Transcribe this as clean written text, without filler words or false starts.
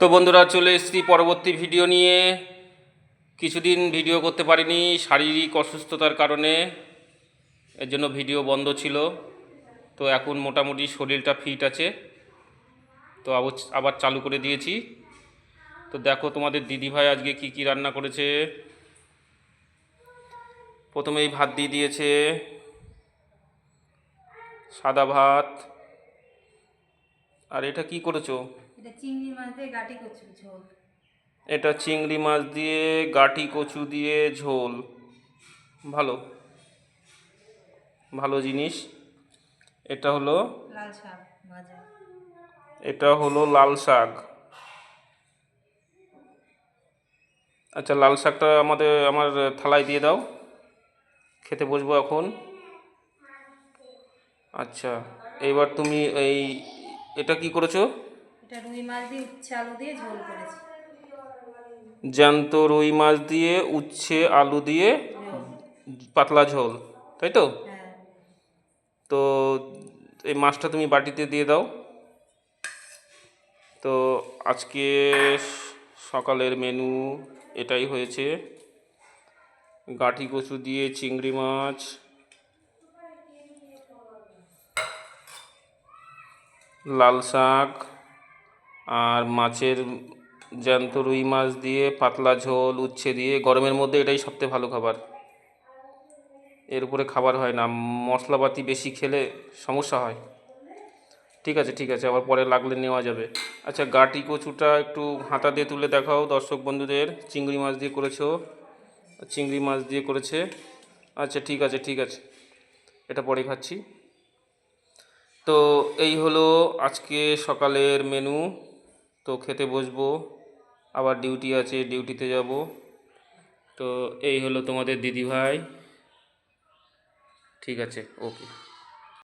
তো বন্ধুরা, চলে এসেছি পরবর্তী ভিডিও নিয়ে। কিছুদিন ভিডিও করতে পারিনি শারীরিক অসুস্থতার কারণে, এর জন্য ভিডিও বন্ধ ছিল। তো এখন মোটামুটি শরীরটা ফিট আছে, তো আবার চালু করে দিয়েছি। তো দেখো তোমাদের দিদিভাই আজকে কি কি রান্না করেছে। প্রথমেই ভাত দিয়ে দিয়েছে, সাদা ভাত। আর এটা কি করেছো? এটা চিংড়ি মাছ দিয়ে গাটি কচু ঝোল। এটা চিংড়ি মাছ দিয়ে গাটি কচু দিয়ে ঝোল। ভালো ভালো জিনিস। এটা হলো লাল শাক ভাজা। এটা হলো লাল শাক। আচ্ছা, লাল শাকটা আমার থালায় দিয়ে দাও, খেতে বসবো এখন। আচ্ছা, এইবার তুমি এটা কি করেছো? এটা রুই মাছ দিয়ে উচ্ছে আলু দিয়ে ঝোল করেছি। জ্যান্ত রুই মাছ দিয়ে উচ্ছে আলু দিয়ে ঝোল। পাতলা ঝোল, তাই তো? হ্যাঁ। তো এই মাছটা তুমি বাটিতে দিয়ে দাও। তো আজকে সকালের মেনু এটাই হয়েছে: গাঁটি কচু দিয়ে চিংড়ি মাছ, লাল শাক, আর মাছের জ্যান্ত রুই মাছ দিয়ে পাতলা ঝোল উচ্ছে দিয়ে। গরমের মধ্যে এটাই সবথেকে ভালো খাবার, এর উপরে খাবার হয় না। মশলাপাতি বেশি খেলে সমস্যা হয়। ঠিক আছে ঠিক আছে, আবার পরে লাগলে নেওয়া যাবে। আচ্ছা, গাঁটি কচুটা একটু হাতা দিয়ে তুলে দেখাও দর্শক বন্ধুদের। চিংড়ি মাছ দিয়ে করেছো? চিংড়ি মাছ দিয়ে করেছে। আচ্ছা ঠিক আছে ঠিক আছে, এটা পরে খাচ্ছি। তো এই হলো আজকে সকালের মেনু। তো খেতে বসবো, আবার ডিউটি আছে, ডিউটিতে যাব। তো এই হলো তোমাদের দিদিভাই। ঠিক আছে, ওকে।